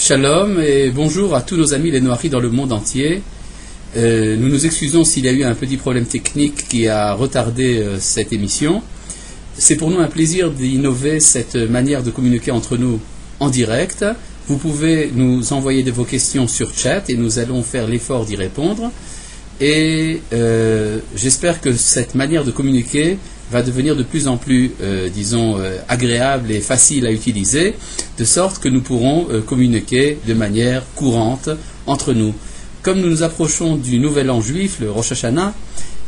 Shalom et bonjour à tous nos amis les Noaris dans le monde entier. Nous nous excusons s'il y a eu un petit problème technique qui a retardé cette émission. C'est pour nous un plaisir d'innover cette manière de communiquer entre nous en direct. Vous pouvez nous envoyer vos questions sur chat et nous allons faire l'effort d'y répondre. Et j'espère que cette manière de communiquer va devenir de plus en plus, agréable et facile à utiliser, de sorte que nous pourrons communiquer de manière courante entre nous. Comme nous nous approchons du nouvel an juif, le Rosh Hashanah,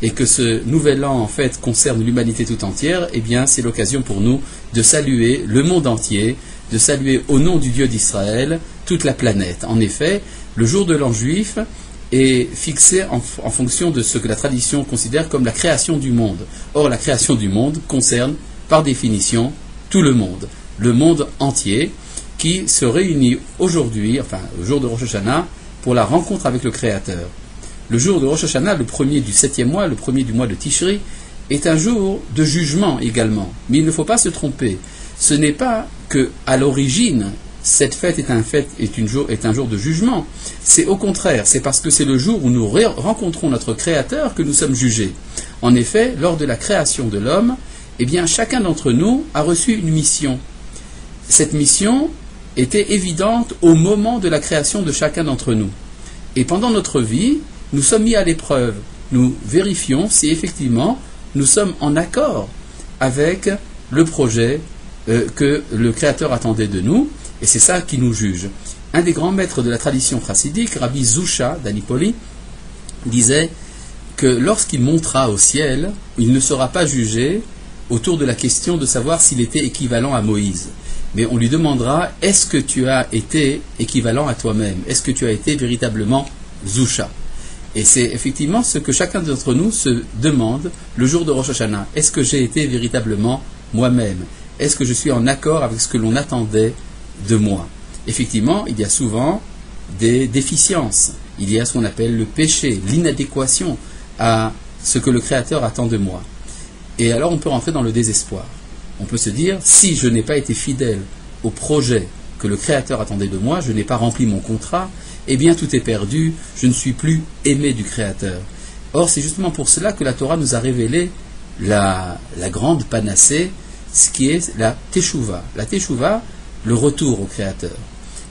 et que ce nouvel an en fait concerne l'humanité tout entière, eh bien c'est l'occasion pour nous de saluer le monde entier, de saluer au nom du Dieu d'Israël toute la planète. En effet, le jour de l'an juif est fixé en fonction de ce que la tradition considère comme la création du monde. Or, la création du monde concerne, par définition, tout le monde entier, qui se réunit aujourd'hui, au jour de Rosh Hashanah, pour la rencontre avec le Créateur. Le jour de Rosh Hashanah, le premier du 7e mois, le premier du mois de Tishri, est un jour de jugement également. Mais il ne faut pas se tromper. Ce n'est pas qu'à l'origine, cette fête est un jour de jugement. C'est au contraire, c'est parce que c'est le jour où nous rencontrons notre Créateur que nous sommes jugés. En effet, lors de la création de l'homme, eh bien, chacun d'entre nous a reçu une mission. Cette mission était évidente au moment de la création de chacun d'entre nous. Et pendant notre vie, nous sommes mis à l'épreuve. Nous vérifions si effectivement nous sommes en accord avec le projet que le Créateur attendait de nous. Et c'est ça qui nous juge. Un des grands maîtres de la tradition chassidique, Rabbi Zusha d'Anipoli, disait que lorsqu'il montera au ciel, il ne sera pas jugé autour de la question de savoir s'il était équivalent à Moïse. Mais on lui demandera, est-ce que tu as été équivalent à toi-même? Est-ce que tu as été véritablement Zusha? Et c'est effectivement ce que chacun d'entre nous se demande le jour de Rosh Hashanah. Est-ce que j'ai été véritablement moi-même? Est-ce que je suis en accord avec ce que l'on attendait de moi? Effectivement, il y a souvent des déficiences. Il y a ce qu'on appelle le péché, l'inadéquation à ce que le Créateur attend de moi. Et alors on peut rentrer dans le désespoir. On peut se dire, si je n'ai pas été fidèle au projet que le Créateur attendait de moi, je n'ai pas rempli mon contrat, eh bien tout est perdu, je ne suis plus aimé du Créateur. Or, c'est justement pour cela que la Torah nous a révélé la grande panacée, ce qui est la Teshuvah. La Teshuvah, le retour au Créateur.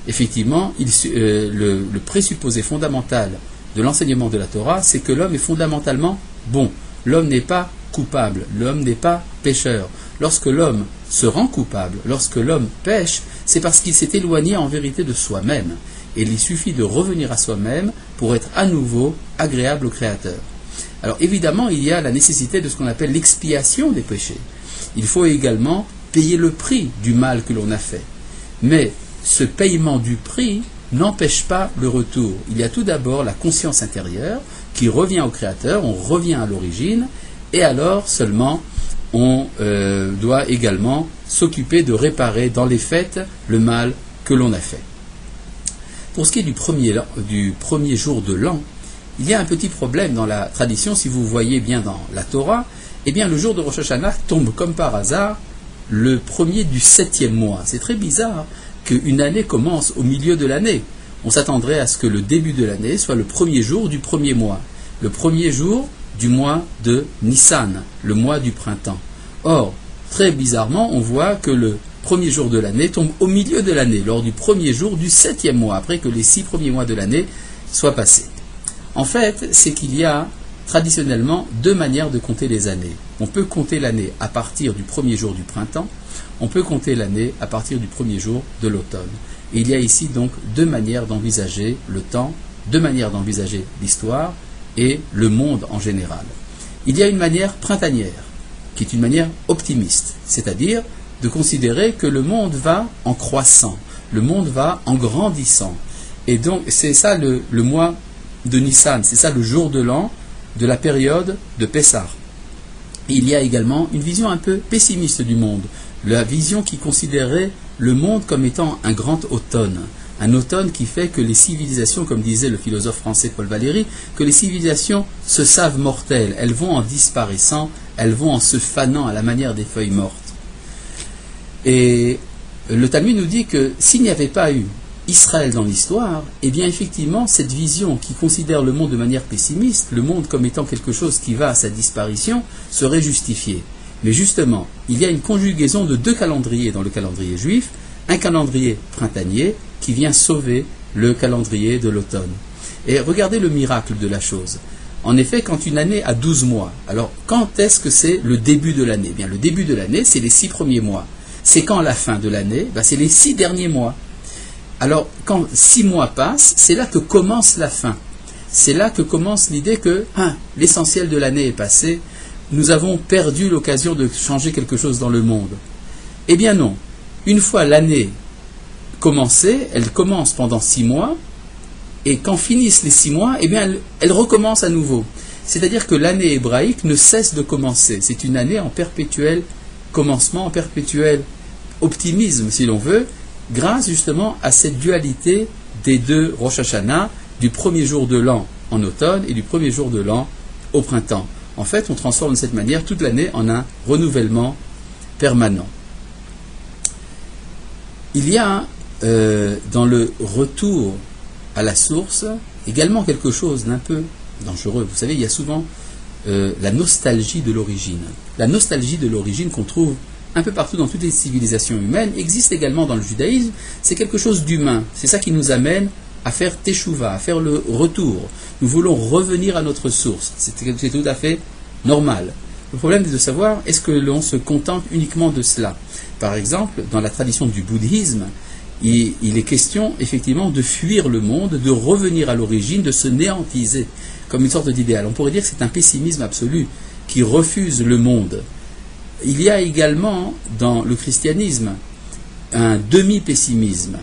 Effectivement, le présupposé fondamental de l'enseignement de la Torah, c'est que l'homme est fondamentalement bon. L'homme n'est pas coupable, l'homme n'est pas pécheur. Lorsque l'homme se rend coupable, lorsque l'homme pêche, c'est parce qu'il s'est éloigné en vérité de soi-même. Et il suffit de revenir à soi-même pour être à nouveau agréable au Créateur. Alors évidemment, il y a la nécessité de ce qu'on appelle l'expiation des péchés. Il faut également payer le prix du mal que l'on a fait. Mais ce paiement du prix n'empêche pas le retour. Il y a tout d'abord la conscience intérieure qui revient au Créateur, on revient à l'origine, et alors seulement on doit également s'occuper de réparer dans les fêtes le mal que l'on a fait. Pour ce qui est du premier jour de l'an, il y a un petit problème dans la tradition. Si vous voyez bien dans la Torah, eh bien le jour de Rosh Hashanah tombe comme par hasard le premier du 7e mois. C'est très bizarre qu'une année commence au milieu de l'année. On s'attendrait à ce que le début de l'année soit le premier jour du premier mois, le premier jour du mois de Nissan, le mois du printemps. Or, très bizarrement, on voit que le premier jour de l'année tombe au milieu de l'année, lors du premier jour du 7e mois, après que les 6 premiers mois de l'année soient passés. En fait, c'est qu'il y a traditionnellement 2 manières de compter les années. On peut compter l'année à partir du premier jour du printemps, on peut compter l'année à partir du premier jour de l'automne. Et il y a ici donc 2 manières d'envisager le temps, 2 manières d'envisager l'histoire et le monde en général. Il y a une manière printanière, qui est une manière optimiste, c'est-à-dire de considérer que le monde va en croissant, le monde va en grandissant. Et donc c'est ça le mois de Nissan, c'est ça le jour de l'an, de la période de Pessah. Il y a également une vision un peu pessimiste du monde, la vision qui considérait le monde comme étant un grand automne, un automne qui fait que les civilisations, comme disait le philosophe français Paul Valéry, que les civilisations se savent mortelles, elles vont en disparaissant, elles vont en se fanant à la manière des feuilles mortes. Et le Talmud nous dit que s'il n'y avait pas eu Israël dans l'histoire, eh bien effectivement, cette vision qui considère le monde de manière pessimiste, le monde comme étant quelque chose qui va à sa disparition, serait justifiée. Mais justement, il y a une conjugaison de deux calendriers dans le calendrier juif, un calendrier printanier qui vient sauver le calendrier de l'automne. Et regardez le miracle de la chose. En effet, quand une année a 12 mois, alors quand est-ce que c'est le début de l'année ? Bien, le début de l'année, c'est les 6 premiers mois. C'est quand la fin de l'année ? C'est les 6 derniers mois. Alors, quand 6 mois passent, c'est là que commence la fin. C'est là que commence l'idée que l'essentiel de l'année est passé, nous avons perdu l'occasion de changer quelque chose dans le monde. Eh bien non. Une fois l'année commencée, elle commence pendant 6 mois, et quand finissent les 6 mois, eh bien elle recommence à nouveau. C'est-à-dire que l'année hébraïque ne cesse de commencer. C'est une année en perpétuel commencement, en perpétuel optimisme, si l'on veut, grâce justement à cette dualité des deux Rosh Hashanah, du premier jour de l'an en automne et du premier jour de l'an au printemps. En fait, on transforme de cette manière toute l'année en un renouvellement permanent. Il y a dans le retour à la source également quelque chose d'un peu dangereux. Vous savez, il y a souvent la nostalgie de l'origine. La nostalgie de l'origine qu'on trouve un peu partout dans toutes les civilisations humaines existe également dans le judaïsme. C'est quelque chose d'humain. C'est ça qui nous amène à faire teshuva, à faire le retour. Nous voulons revenir à notre source. C'est tout à fait normal. Le problème est de savoir, est-ce que l'on se contente uniquement de cela ? Par exemple, dans la tradition du bouddhisme, il est question effectivement de fuir le monde, de revenir à l'origine, de se néantiser comme une sorte d'idéal. On pourrait dire que c'est un pessimisme absolu qui refuse le monde. Il y a également dans le christianisme un demi-pessimisme.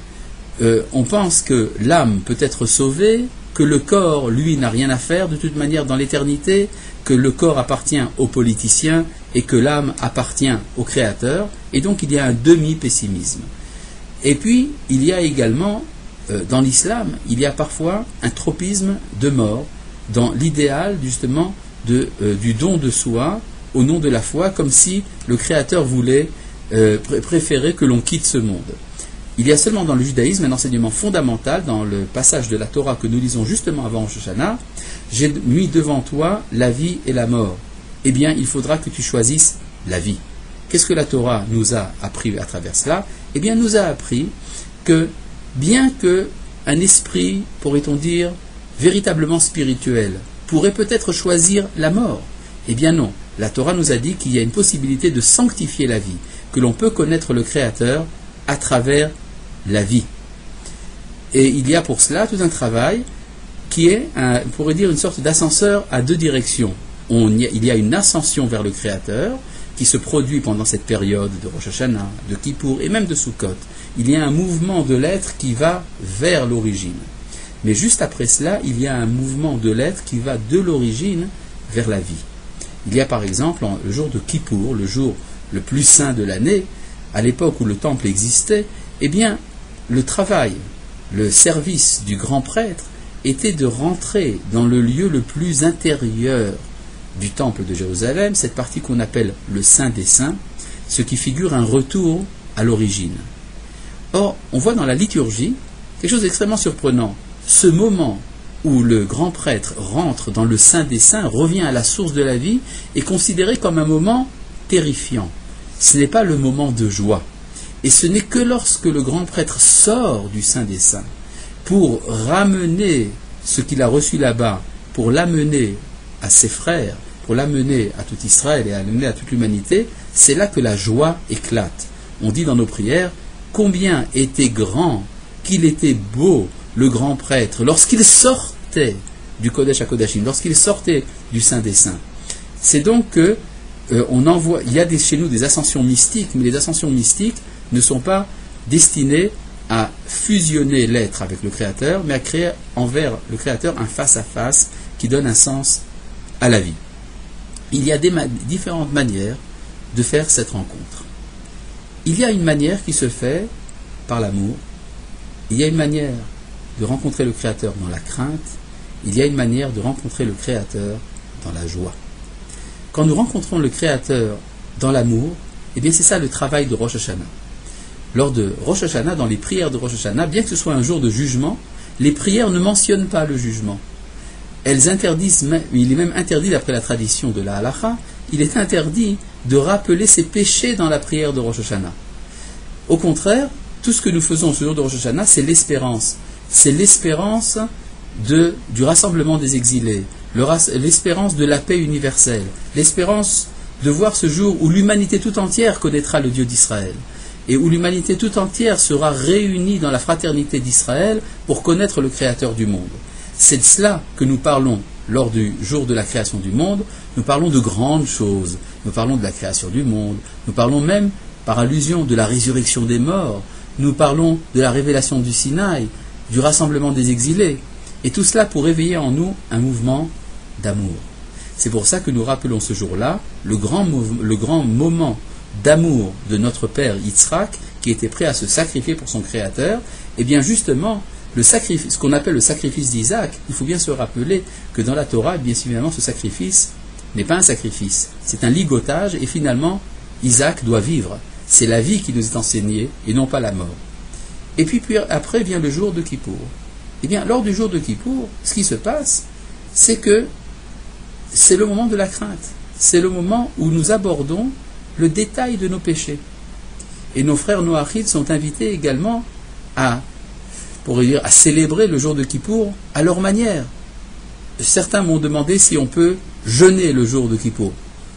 On pense que l'âme peut être sauvée, que le corps, lui, n'a rien à faire de toute manière dans l'éternité, que le corps appartient aux politiciens et que l'âme appartient au Créateur, et donc il y a un demi-pessimisme. Et puis, il y a également, dans l'islam, il y a parfois un tropisme de mort, dans l'idéal, justement, du don de soi, au nom de la foi, comme si le Créateur voulait préférer que l'on quitte ce monde. Il y a seulement dans le judaïsme un enseignement fondamental, dans le passage de la Torah que nous lisons justement avant Rosh Hashanah, « J'ai mis devant toi la vie et la mort. » Eh bien, il faudra que tu choisisses la vie. Qu'est-ce que la Torah nous a appris à travers cela ? Eh bien, elle nous a appris que, bien qu'un esprit, pourrait-on dire, véritablement spirituel, pourrait peut-être choisir la mort, eh bien non. La Torah nous a dit qu'il y a une possibilité de sanctifier la vie, que l'on peut connaître le Créateur à travers la vie. Et il y a pour cela tout un travail qui est, on pourrait dire, une sorte d'ascenseur à deux directions. Il y a une ascension vers le Créateur qui se produit pendant cette période de Rosh Hashanah, de Kippour et même de Sukkot. Il y a un mouvement de l'être qui va vers l'origine. Mais juste après cela, il y a un mouvement de l'être qui va de l'origine vers la vie. Il y a par exemple le jour de Kippour, le jour le plus saint de l'année, à l'époque où le temple existait, eh bien, le travail, le service du grand prêtre était de rentrer dans le lieu le plus intérieur du temple de Jérusalem, cette partie qu'on appelle le Saint des Saints, ce qui figure un retour à l'origine. Or, on voit dans la liturgie quelque chose d'extrêmement surprenant. Ce moment où le grand prêtre rentre dans le Saint des Saints, revient à la source de la vie, est considéré comme un moment terrifiant. Ce n'est pas le moment de joie. Et ce n'est que lorsque le grand prêtre sort du Saint des Saints pour ramener ce qu'il a reçu là-bas, pour l'amener à ses frères, pour l'amener à tout Israël et à l'amener à toute l'humanité, c'est là que la joie éclate. On dit dans nos prières, combien était grand, qu'il était beau, le grand prêtre, lorsqu'il sortait du Kodesh HaKodashim, lorsqu'il sortait du Saint des Saints. C'est donc que il y a chez nous des ascensions mystiques, mais les ascensions mystiques ne sont pas destinées à fusionner l'être avec le Créateur, mais à créer envers le Créateur un face-à-face qui donne un sens à la vie. Il y a différentes manières de faire cette rencontre. Il y a une manière qui se fait par l'amour, il y a une manière de rencontrer le Créateur dans la crainte, il y a une manière de rencontrer le Créateur dans la joie. Quand nous rencontrons le Créateur dans l'amour, eh bien c'est ça le travail de Rosh Hashanah. lors de Rosh Hashanah, dans les prières de Rosh Hashanah, bien que ce soit un jour de jugement, les prières ne mentionnent pas le jugement. Elles interdisent, il est même interdit, d'après la tradition de la Halacha, il est interdit de rappeler ses péchés dans la prière de Rosh Hashanah. Au contraire, tout ce que nous faisons ce jour de Rosh Hashanah, c'est l'espérance. C'est l'espérance du rassemblement des exilés, l'espérance de la paix universelle, l'espérance de voir ce jour où l'humanité tout entière connaîtra le Dieu d'Israël et où l'humanité tout entière sera réunie dans la fraternité d'Israël pour connaître le Créateur du monde. C'est de cela que nous parlons lors du jour de la création du monde. Nous parlons de grandes choses, nous parlons de la création du monde, nous parlons même, par allusion, de la résurrection des morts, nous parlons de la révélation du Sinaï, du rassemblement des exilés, et tout cela pour éveiller en nous un mouvement d'amour. C'est pour ça que nous rappelons ce jour-là le grand moment d'amour de notre père Yitzhak, qui était prêt à se sacrifier pour son Créateur. Et bien justement, ce qu'on appelle le sacrifice d'Isaac, il faut bien se rappeler que dans la Torah, bien évidemment, ce sacrifice n'est pas un sacrifice, c'est un ligotage, et finalement, Isaac doit vivre. C'est la vie qui nous est enseignée, et non pas la mort. Et puis après vient le jour de Kippour. Eh bien, lors du jour de Kippour, ce qui se passe, c'est que c'est le moment de la crainte. C'est le moment où nous abordons le détail de nos péchés. Et nos frères noachites sont invités également à célébrer le jour de Kippour à leur manière. Certains m'ont demandé si on peut jeûner le jour de Kippour.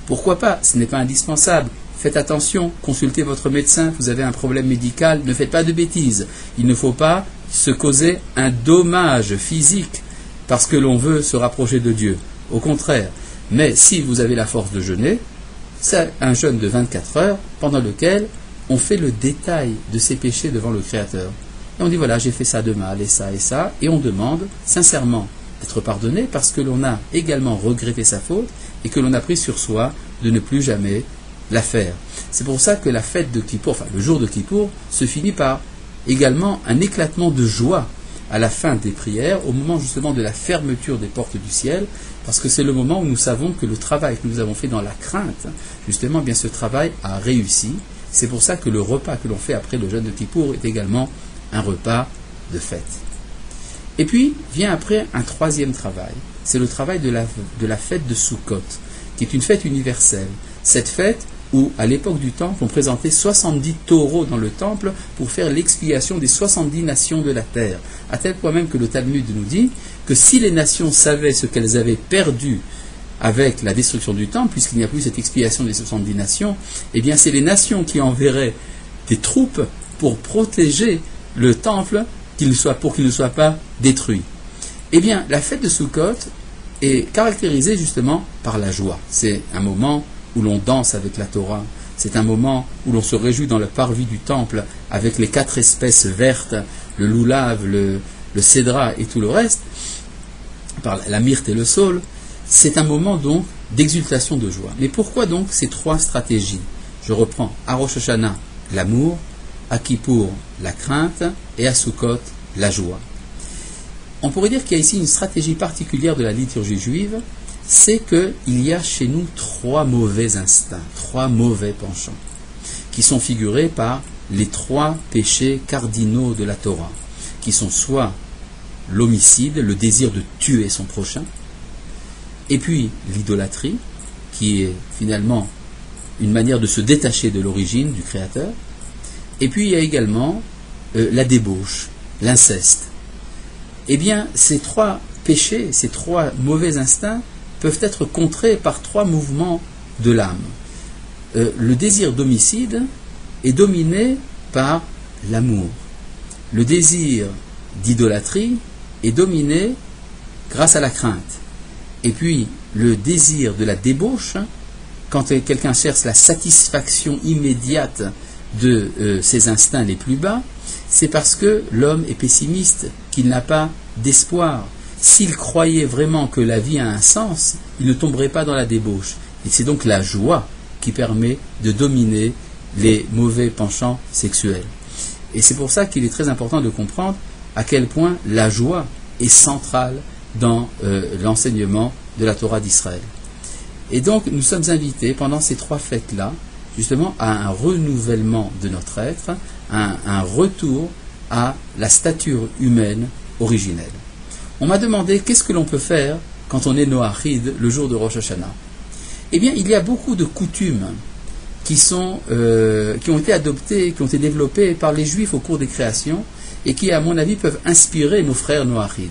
Pourquoi pas? Ce n'est pas indispensable. Faites attention, consultez votre médecin, vous avez un problème médical, ne faites pas de bêtises. Il ne faut pas se causer un dommage physique parce que l'on veut se rapprocher de Dieu. Au contraire. Mais si vous avez la force de jeûner, c'est un jeûne de 24 heures pendant lequel on fait le détail de ses péchés devant le Créateur. Et on dit voilà, j'ai fait ça de mal, et ça, et on demande sincèrement d'être pardonné parce que l'on a également regretté sa faute et que l'on a pris sur soi de ne plus jamais la faire. C'est pour ça que la fête de Kippour, le jour de Kippour, se finit par également un éclatement de joie à la fin des prières, au moment justement de la fermeture des portes du ciel, parce que c'est le moment où nous savons que le travail que nous avons fait dans la crainte, justement, bien ce travail a réussi. C'est pour ça que le repas que l'on fait après le jeûne de Kippour est également un repas de fête. Et puis vient après un troisième travail, c'est le travail de la fête de Sukkot, qui est une fête universelle. Cette fête où, à l'époque du temple, on présentait 70 taureaux dans le temple pour faire l'expiation des 70 nations de la terre. À tel point même que le Talmud nous dit que si les nations savaient ce qu'elles avaient perdu avec la destruction du temple, puisqu'il n'y a plus cette expiation des 70 nations, eh bien c'est les nations qui enverraient des troupes pour protéger le temple pour qu'il ne soit pas détruit. Eh bien, la fête de Sukkot est caractérisée justement par la joie. C'est un moment où l'on danse avec la Torah. C'est un moment où l'on se réjouit dans le parvis du temple avec les 4 espèces vertes, le loulav, le cédra et tout le reste, par la myrte et le saule. C'est un moment donc d'exultation, de joie. Mais pourquoi donc ces 3 stratégies? Je reprends. À Rosh Hashanah, l'amour, à Kippour, la crainte, et à Sukkot, la joie. On pourrait dire qu'il y a ici une stratégie particulière de la liturgie juive, c'est qu'il y a chez nous 3 mauvais instincts, 3 mauvais penchants, qui sont figurés par les 3 péchés cardinaux de la Torah, qui sont soit l'homicide, le désir de tuer son prochain, et puis l'idolâtrie, qui est finalement une manière de se détacher de l'origine du Créateur, et puis il y a également la débauche, l'inceste. Eh bien, ces 3 péchés, ces 3 mauvais instincts peuvent être contrés par 3 mouvements de l'âme. Le désir d'homicide est dominé par l'amour. Le désir d'idolâtrie est dominé grâce à la crainte. Et puis, le désir de la débauche, quand quelqu'un cherche la satisfaction immédiate de ses instincts les plus bas, c'est parce que l'homme est pessimiste, qu'il n'a pas d'espoir. S'il croyait vraiment que la vie a un sens, il ne tomberait pas dans la débauche. Et c'est donc la joie qui permet de dominer les mauvais penchants sexuels. Et c'est pour ça qu'il est très important de comprendre à quel point la joie est centrale dans l'enseignement de la Torah d'Israël. Et donc nous sommes invités pendant ces 3 fêtes-là justement à un renouvellement de notre être, un retour à la stature humaine originelle. On m'a demandé qu'est-ce que l'on peut faire quand on est Noachid le jour de Rosh Hashanah. Eh bien, il y a beaucoup de coutumes qui ont été adoptées, qui ont été développées par les Juifs au cours des créations et qui, à mon avis, peuvent inspirer nos frères Noachid.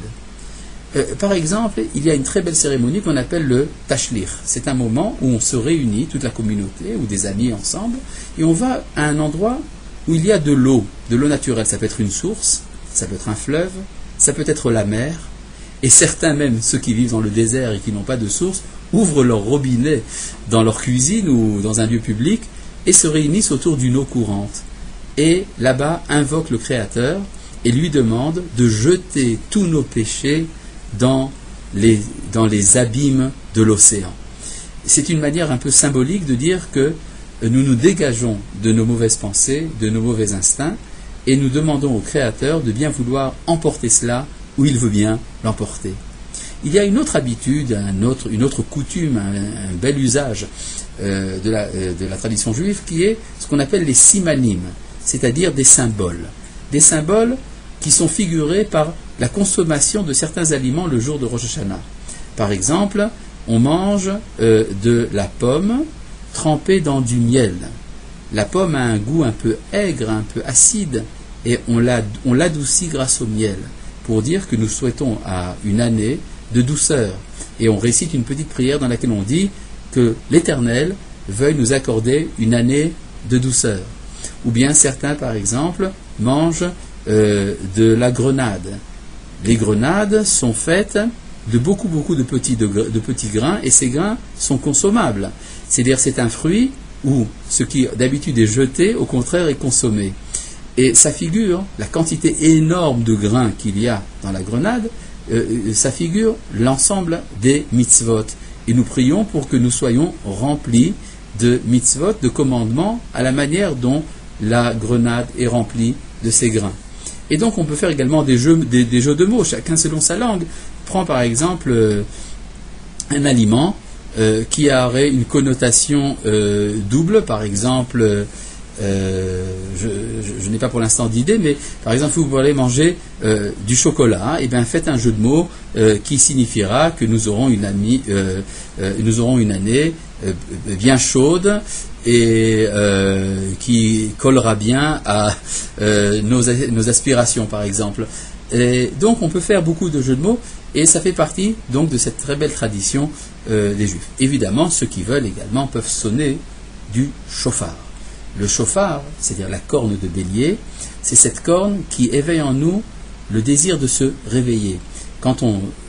Par exemple, il y a une très belle cérémonie qu'on appelle le Tashlich. C'est un moment où on se réunit, toute la communauté ou des amis ensemble, et on va à un endroit où il y a de l'eau naturelle. Ça peut être une source, ça peut être un fleuve, ça peut être la mer, et certains même, ceux qui vivent dans le désert et qui n'ont pas de source, ouvrent leur robinet dans leur cuisine ou dans un lieu public et se réunissent autour d'une eau courante. Et là-bas, invoquent le Créateur et lui demandent de jeter tous nos péchés dans les abîmes de l'océan. C'est une manière un peu symbolique de dire que nous nous dégageons de nos mauvaises pensées, de nos mauvais instincts, et nous demandons au Créateur de bien vouloir emporter cela où il veut bien l'emporter. Il y a une autre habitude, une autre coutume, un bel usage de la tradition juive qui est ce qu'on appelle les simanim, c'est-à-dire des symboles. Des symboles qui sont figurés par la consommation de certains aliments le jour de Rosh Hashanah. Par exemple, on mange de la pomme trempée dans du miel. La pomme a un goût un peu aigre, un peu acide, et on l'adoucit grâce au miel, pour dire que nous souhaitons à une année de douceur. Et on récite une petite prière dans laquelle on dit que l'Éternel veuille nous accorder une année de douceur. Ou bien certains, par exemple, mangent de la grenade. Les grenades sont faites de beaucoup de petits grains, et ces grains sont consommables. C'est-à-dire c'est un fruit où ce qui d'habitude est jeté, au contraire, est consommé. Et ça figure, la quantité énorme de grains qu'il y a dans la grenade, ça figure l'ensemble des mitzvot. Et nous prions pour que nous soyons remplis de mitzvot, de commandements, à la manière dont la grenade est remplie de ces grains. Et donc on peut faire également des jeux de mots, chacun selon sa langue. Prends par exemple un aliment qui aurait une connotation double, par exemple, je n'ai pas pour l'instant d'idée, mais par exemple, vous voulez manger du chocolat, et bien faites un jeu de mots qui signifiera que nous aurons une année bien chaude et qui collera bien à nos aspirations, par exemple. Et donc, on peut faire beaucoup de jeux de mots, et ça fait partie donc de cette très belle tradition des Juifs. Évidemment, ceux qui veulent également peuvent sonner du shofar. Le shofar, c'est-à-dire la corne de bélier, c'est cette corne qui éveille en nous le désir de se réveiller. Quand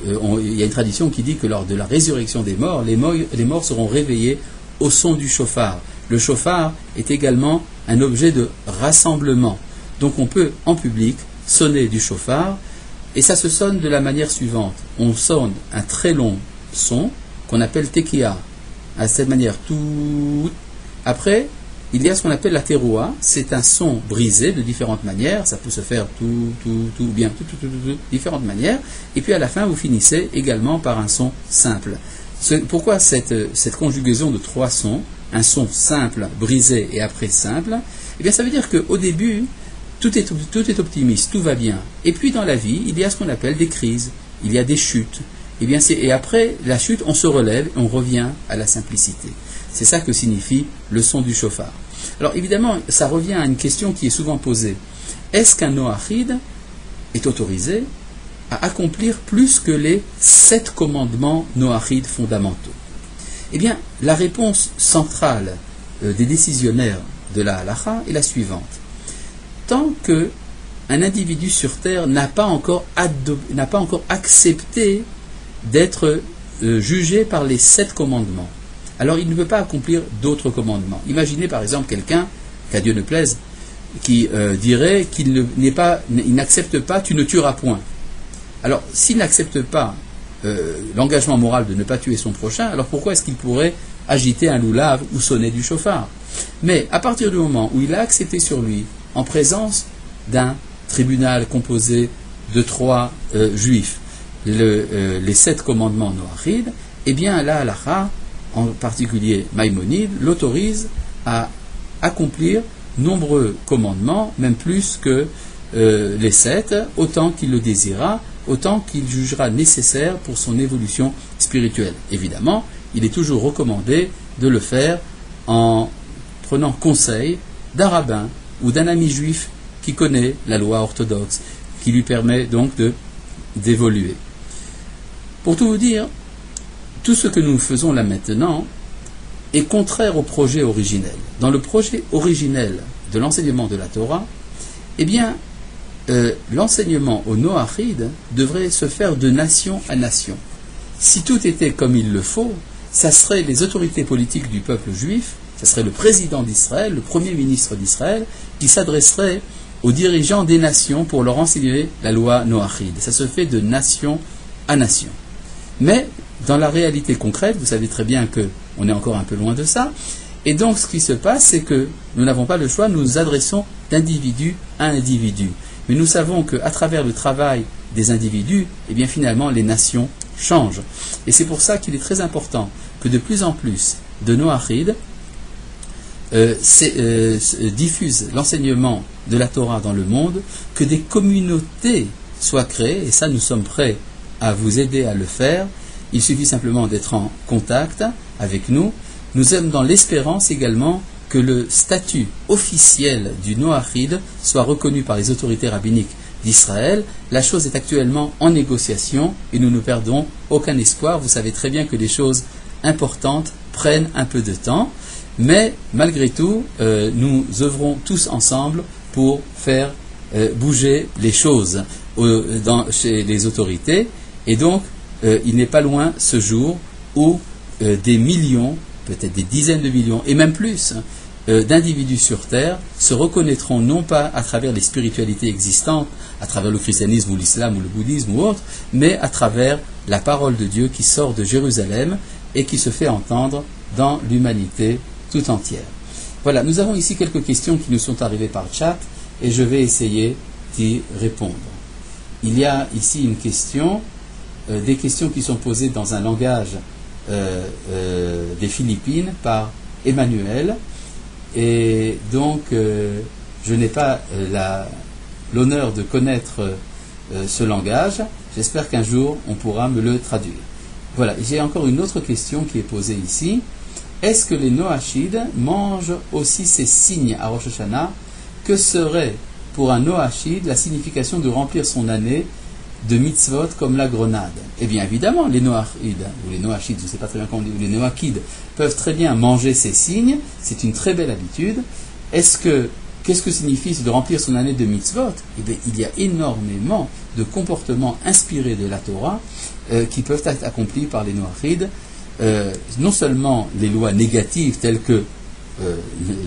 il y a une tradition qui dit que lors de la résurrection des morts, les morts seront réveillés au son du shofar. Le shofar est également un objet de rassemblement. Donc on peut, en public, sonner du shofar, et ça se sonne de la manière suivante. On sonne un très long son qu'on appelle tekiah. À cette manière, tout. Après, il y a ce qu'on appelle la teroua. C'est un son brisé de différentes manières. Ça peut se faire tout, bien, différentes manières. Et puis à la fin, vous finissez également par un son simple. Pourquoi cette conjugaison de trois sons, un son simple, brisé et après simple? Eh bien, ça veut dire qu'au début, tout est optimiste, tout va bien. Et puis dans la vie, il y a ce qu'on appelle des crises, il y a des chutes. Et après la chute, on se relève et on revient à la simplicité. C'est ça que signifie le son du shofar. Alors évidemment, ça revient à une question qui est souvent posée. Est-ce qu'un Noachid est autorisé à accomplir plus que les 7 commandements Noachid fondamentaux? Eh bien, la réponse centrale des décisionnaires de la halacha est la suivante. Tant qu'un individu sur terre n'a pas encore accepté d'être jugé par les 7 commandements, alors il ne peut pas accomplir d'autres commandements. Imaginez par exemple quelqu'un, qu'à Dieu ne plaise, qui dirait qu'il n'accepte pas « tu ne tueras point ». Alors, s'il n'accepte pas l'engagement moral de ne pas tuer son prochain, alors pourquoi est-ce qu'il pourrait agiter un loulav ou sonner du shofar? Mais à partir du moment où il a accepté sur lui, en présence d'un tribunal composé de 3 juifs, les 7 commandements Noachid, eh bien la halacha, en particulier Maïmonide, l'autorise à accomplir nombreux commandements, même plus que les 7, autant qu'il le désirera, autant qu'il jugera nécessaire pour son évolution spirituelle. Évidemment, il est toujours recommandé de le faire en prenant conseil d'un rabbin ou d'un ami juif qui connaît la loi orthodoxe, qui lui permet donc d'évoluer. Pour tout vous dire, tout ce que nous faisons là maintenant est contraire au projet originel. Dans le projet originel de l'enseignement de la Torah, eh bien, l'enseignement au Noachide devrait se faire de nation à nation. Si tout était comme il le faut, ça serait les autorités politiques du peuple juif, ça serait le président d'Israël, le premier ministre d'Israël, qui s'adresserait aux dirigeants des nations pour leur enseigner la loi Noachide. Ça se fait de nation à nation. Mais, dans la réalité concrète, vous savez très bien qu'on est encore un peu loin de ça, et donc ce qui se passe, c'est que nous n'avons pas le choix, nous nous adressons d'individu à individu. Mais nous savons qu'à travers le travail des individus, eh bien finalement les nations changent. Et c'est pour ça qu'il est très important que de plus en plus de Noachides diffusent l'enseignement de la Torah dans le monde, que des communautés soient créées, et ça nous sommes prêts à vous aider à le faire. Il suffit simplement d'être en contact avec nous. Nous sommes dans l'espérance également que le statut officiel du Noachide soit reconnu par les autorités rabbiniques d'Israël. La chose est actuellement en négociation et nous ne perdons aucun espoir. Vous savez très bien que les choses importantes prennent un peu de temps, mais malgré tout, nous œuvrons tous ensemble pour faire bouger les choses chez les autorités. Et donc, il n'est pas loin ce jour où des millions, peut-être des dizaines de millions, et même plus, d'individus sur Terre se reconnaîtront non pas à travers les spiritualités existantes, à travers le christianisme ou l'islam ou le bouddhisme ou autre, mais à travers la parole de Dieu qui sort de Jérusalem et qui se fait entendre dans l'humanité tout entière. Voilà, nous avons ici quelques questions qui nous sont arrivées par chat et je vais essayer d'y répondre. Il y a ici une question, des questions qui sont posées dans un langage des Philippines par Emmanuel, et donc je n'ai pas l'honneur de connaître ce langage. J'espère qu'un jour on pourra me le traduire. Voilà, j'ai encore une autre question qui est posée ici. Est-ce que les Noachides mangent aussi ces signes à Rosh Hashanah? Que serait pour un Noachide la signification de remplir son année de mitzvot comme la grenade? Eh bien évidemment, les Noachides, ou les Noachides, je ne sais pas très bien comment on dit, ou les Noachides peuvent très bien manger ces signes, c'est une très belle habitude. Qu'est-ce que signifie de remplir son année de mitzvot? Eh bien, il y a énormément de comportements inspirés de la Torah qui peuvent être accomplis par les Noachides. Non seulement les lois négatives telles que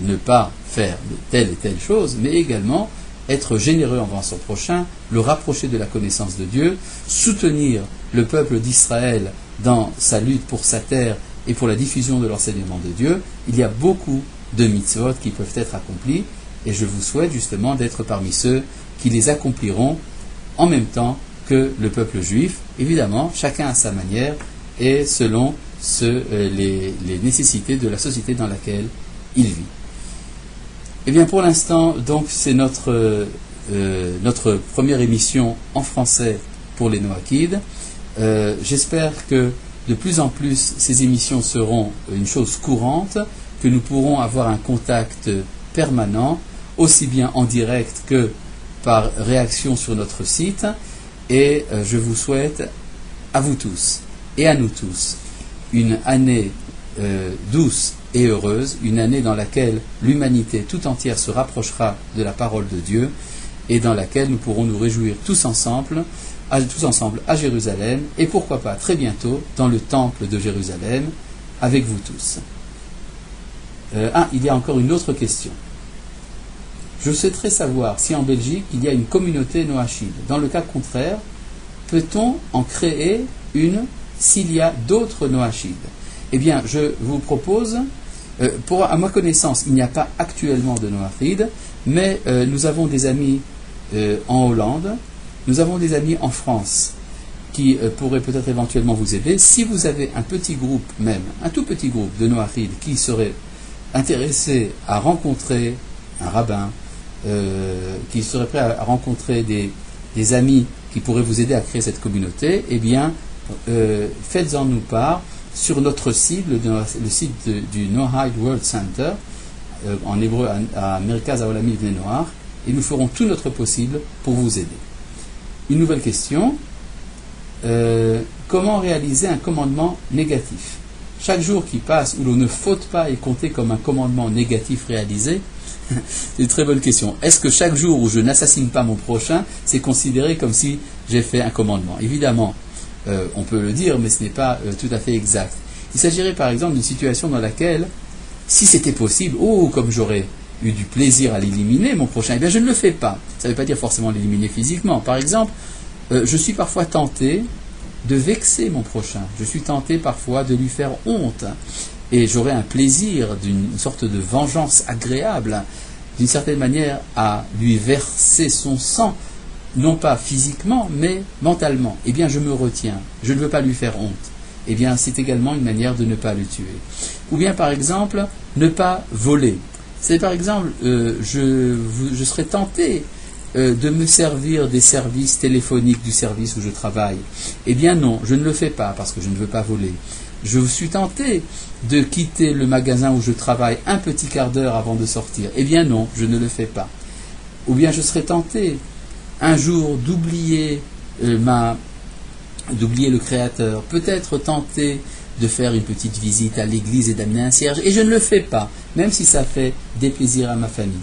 ne pas faire telle et telle chose, mais également être généreux envers son prochain, le rapprocher de la connaissance de Dieu, soutenir le peuple d'Israël dans sa lutte pour sa terre et pour la diffusion de l'enseignement de Dieu. Il y a beaucoup de mitzvot qui peuvent être accomplis, et je vous souhaite justement d'être parmi ceux qui les accompliront en même temps que le peuple juif, évidemment, chacun à sa manière et selon les nécessités de la société dans laquelle il vit. Eh bien, pour l'instant, donc, c'est notre première émission en français pour les Noachides. J'espère que de plus en plus ces émissions seront une chose courante, que nous pourrons avoir un contact permanent, aussi bien en direct que par réaction sur notre site. Et je vous souhaite à vous tous et à nous tous une année douce et heureuse, une année dans laquelle l'humanité tout entière se rapprochera de la parole de Dieu et dans laquelle nous pourrons nous réjouir tous ensemble à Jérusalem et pourquoi pas très bientôt dans le temple de Jérusalem avec vous tous. Il y a encore une autre question. Je souhaiterais savoir si en Belgique il y a une communauté noachide. Dans le cas contraire, peut-on en créer une s'il y a d'autres noachides? Eh bien, je vous propose, à ma connaissance, il n'y a pas actuellement de noachides, mais nous avons des amis en Hollande, nous avons des amis en France qui pourraient peut-être éventuellement vous aider. Si vous avez un petit groupe même, un tout petit groupe de noachides qui serait intéressés à rencontrer un rabbin, qui seraient prêts à rencontrer des amis qui pourraient vous aider à créer cette communauté, eh bien, faites-en nous part sur notre site, le site du Noahide World Center, en hébreu à Merkaz Haolami Bnei Noach, et nous ferons tout notre possible pour vous aider. Une nouvelle question. Comment réaliser un commandement négatif? Chaque jour qui passe où l'on ne faute pas est compté comme un commandement négatif réalisé? C'est une très bonne question. Est-ce que chaque jour où je n'assassine pas mon prochain, c'est considéré comme si j'ai fait un commandement? Évidemment, on peut le dire, mais ce n'est pas tout à fait exact. Il s'agirait par exemple d'une situation dans laquelle, si c'était possible, comme j'aurais eu du plaisir à l'éliminer, mon prochain, eh bien je ne le fais pas. Ça ne veut pas dire forcément l'éliminer physiquement. Par exemple, je suis parfois tenté de vexer mon prochain. Je suis tenté parfois de lui faire honte. Et j'aurais un plaisir d'une sorte de vengeance agréable, d'une certaine manière, à lui verser son sang, non pas physiquement, mais mentalement. Eh bien, je me retiens. Je ne veux pas lui faire honte. Eh bien, c'est également une manière de ne pas le tuer. Ou bien, par exemple, ne pas voler. C'est par exemple, je serais tenté de me servir des services téléphoniques du service où je travaille. Eh bien non, je ne le fais pas parce que je ne veux pas voler. Je suis tenté de quitter le magasin où je travaille un petit quart d'heure avant de sortir. Eh bien non, je ne le fais pas. Ou bien je serais tenté un jour d'oublier le Créateur, peut-être tenté de faire une petite visite à l'église et d'amener un cierge, et je ne le fais pas, même si ça fait déplaisir à ma famille.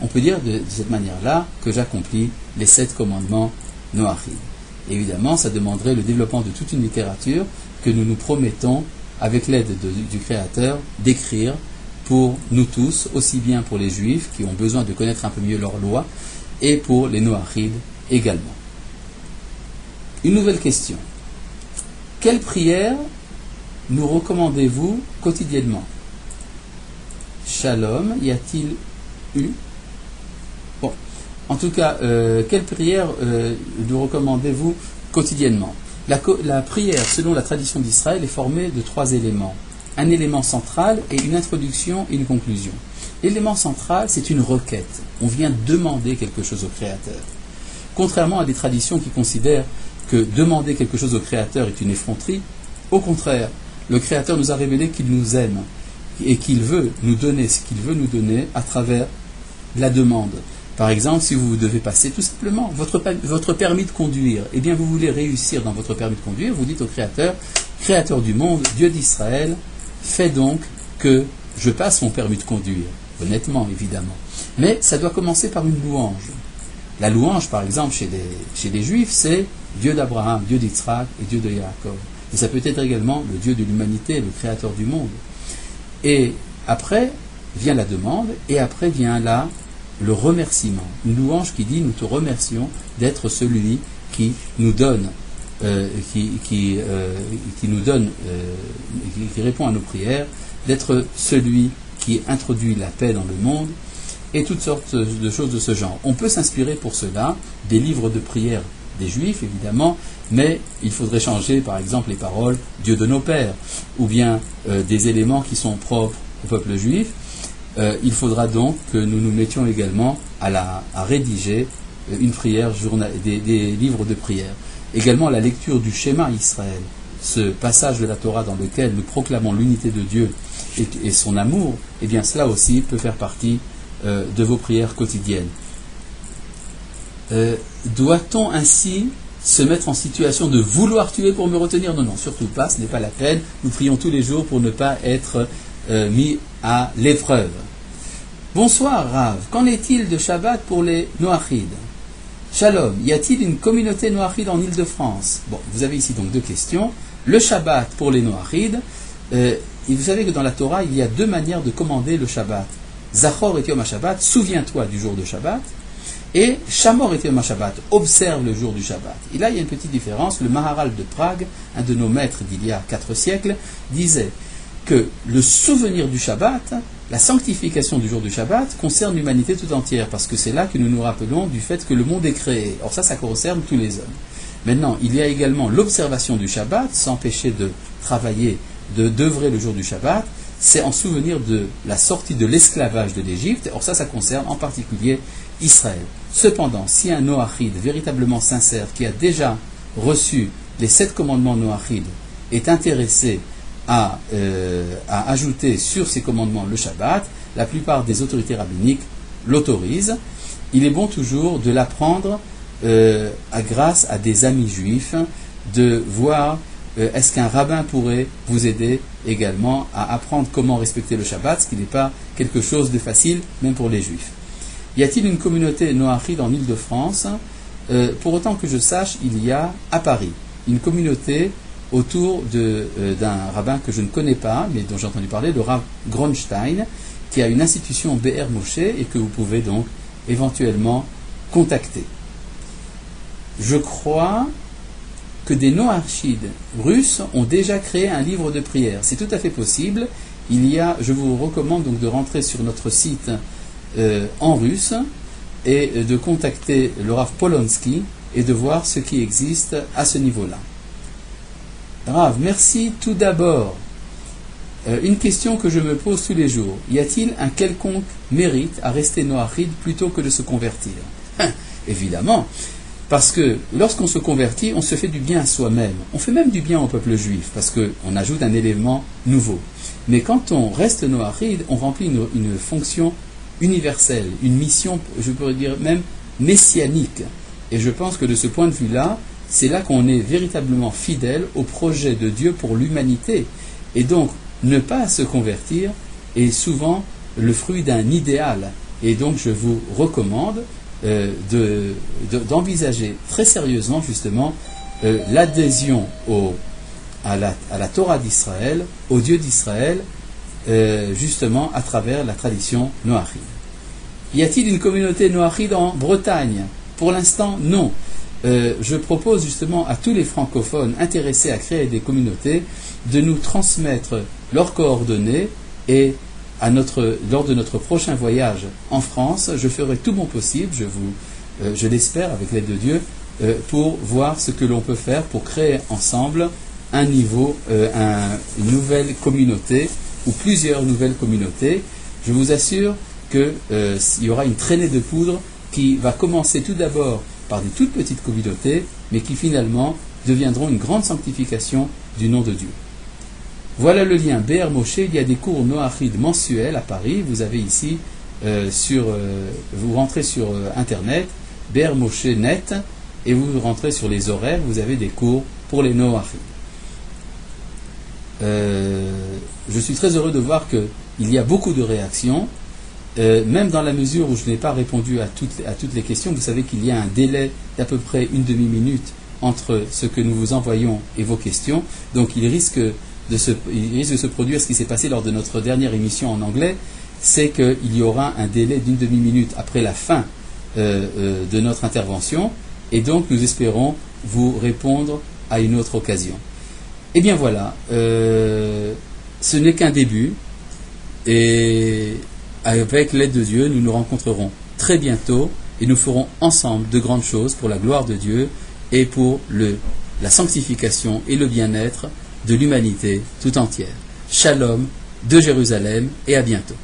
On peut dire de cette manière-là que j'accomplis les 7 commandements noachides. Évidemment, ça demanderait le développement de toute une littérature que nous nous promettons, avec l'aide du Créateur, d'écrire pour nous tous, aussi bien pour les Juifs qui ont besoin de connaître un peu mieux leurs lois, et pour les noachides également. Une nouvelle question. Quelle prière nous recommandez-vous quotidiennement? Shalom, y a-t-il eu? Bon, en tout cas, quelle prière nous recommandez-vous quotidiennement? La prière, selon la tradition d'Israël, est formée de 3 éléments. Un élément central et une introduction et une conclusion. L'élément central, c'est une requête. On vient demander quelque chose au Créateur. Contrairement à des traditions qui considèrent que demander quelque chose au Créateur est une effronterie, au contraire, le Créateur nous a révélé qu'il nous aime et qu'il veut nous donner ce qu'il veut nous donner à travers la demande. Par exemple, si vous devez passer tout simplement votre permis de conduire, eh bien vous voulez réussir dans votre permis de conduire, vous dites au Créateur, Créateur du monde, Dieu d'Israël, fais donc que je passe mon permis de conduire. Honnêtement, évidemment. Mais ça doit commencer par une louange. La louange, par exemple, chez les Juifs, c'est Dieu d'Abraham, Dieu d'Yitzhak et Dieu de Yaakov. Et ça peut être également le Dieu de l'humanité, le Créateur du monde. Et après vient la demande, et après vient là le remerciement. Une louange qui dit, nous te remercions d'être celui qui nous donne, qui répond à nos prières, d'être celui qui introduit la paix dans le monde, et toutes sortes de choses de ce genre. On peut s'inspirer pour cela des livres de prières des Juifs, évidemment, mais il faudrait changer, par exemple, les paroles « Dieu de nos pères », ou bien des éléments qui sont propres au peuple juif. Il faudra donc que nous nous mettions également à rédiger une prière, des livres de prière. Également la lecture du Shema Israël, ce passage de la Torah dans lequel nous proclamons l'unité de Dieu et son amour, eh bien cela aussi peut faire partie de vos prières quotidiennes. Doit-on ainsi se mettre en situation de vouloir tuer pour me retenir? Non, surtout pas, ce n'est pas la peine. Nous prions tous les jours pour ne pas être mis à l'épreuve. Bonsoir Rav, qu'en est-il de Shabbat pour les Noachides? Shalom, y a-t-il une communauté Noachide en Île-de-France? Bon, vous avez ici donc 2 questions. Le Shabbat pour les Noachides, et vous savez que dans la Torah, il y a 2 manières de commander le Shabbat. Zachor et Yom HaShabbat, souviens-toi du jour de Shabbat, et Shamor et Yom HaShabbat, observe le jour du Shabbat. Et là, il y a une petite différence. Le Maharal de Prague, un de nos maîtres d'il y a 4 siècles, disait que le souvenir du Shabbat, la sanctification du jour du Shabbat, concerne l'humanité tout entière, parce que c'est là que nous nous rappelons du fait que le monde est créé. Or ça concerne tous les hommes. Maintenant, il y a également l'observation du Shabbat, s'empêcher de travailler, d'œuvrer le jour du Shabbat. c'est en souvenir de la sortie de l'esclavage de l'Égypte. Or ça concerne en particulier Israël. Cependant, si un Noachide véritablement sincère, qui a déjà reçu les 7 commandements Noachides, est intéressé à ajouter sur ces commandements le Shabbat, la plupart des autorités rabbiniques l'autorisent. Il est bon toujours de l'apprendre grâce à des amis juifs, de voir est-ce qu'un rabbin pourrait vous aider également à apprendre comment respecter le Shabbat, ce qui n'est pas quelque chose de facile, même pour les juifs. Y a-t-il une communauté noachide en Île-de-France? Pour autant que je sache, il y a à Paris une communauté autour d'un rabbin que je ne connais pas, mais dont j'ai entendu parler, le Rav Gronstein, qui a une institution BR Moshe et que vous pouvez donc éventuellement contacter. Je crois que des noachides russes ont déjà créé un livre de prière. C'est tout à fait possible. Je vous recommande donc de rentrer sur notre site en russe et de contacter le Rav Polonsky et de voir ce qui existe à ce niveau-là. Rav, merci. Tout d'abord, une question que je me pose tous les jours. Y a-t-il un quelconque mérite à rester noachide plutôt que de se convertir? Évidemment, parce que lorsqu'on se convertit, on se fait du bien à soi-même. On fait même du bien au peuple juif, parce qu'on ajoute un élément nouveau. Mais quand on reste noachide, on remplit une fonction universelle, une mission, je pourrais dire même messianique. Et je pense que de ce point de vue-là, c'est là qu'on est véritablement fidèle au projet de Dieu pour l'humanité. Et donc, ne pas se convertir est souvent le fruit d'un idéal. Et donc, je vous recommande d'envisager très sérieusement, justement, l'adhésion à la Torah d'Israël, au Dieu d'Israël, justement à travers la tradition noachide. Y a-t-il une communauté noachide en Bretagne? Pour l'instant, non. Je propose justement à tous les francophones intéressés à créer des communautés de nous transmettre leurs coordonnées et lors de notre prochain voyage en France, je ferai tout mon possible, je l'espère avec l'aide de Dieu, pour voir ce que l'on peut faire pour créer ensemble une nouvelle communauté ou plusieurs nouvelles communautés. Je vous assure qu'il y aura une traînée de poudre qui va commencer tout d'abord par des toutes petites communautés, mais qui finalement deviendront une grande sanctification du nom de Dieu. Voilà le lien BR Moshe. Il y a des cours noachides mensuels à Paris. Vous avez ici, vous rentrez sur Internet, BR Moshe net, et vous rentrez sur les horaires. Vous avez des cours pour les noachides. Je suis très heureux de voir qu'il y a beaucoup de réactions. Même dans la mesure où je n'ai pas répondu à toutes les questions, vous savez qu'il y a un délai d'à peu près une demi-minute entre ce que nous vous envoyons et vos questions. Donc il risque de se produire ce qui s'est passé lors de notre dernière émission en anglais, c'est qu'il y aura un délai d'une demi-minute après la fin de notre intervention, et donc nous espérons vous répondre à une autre occasion. Et bien voilà, ce n'est qu'un début, et avec l'aide de Dieu, nous nous rencontrerons très bientôt et nous ferons ensemble de grandes choses pour la gloire de Dieu et pour la sanctification et le bien-être de l'humanité tout entière. Shalom de Jérusalem et à bientôt.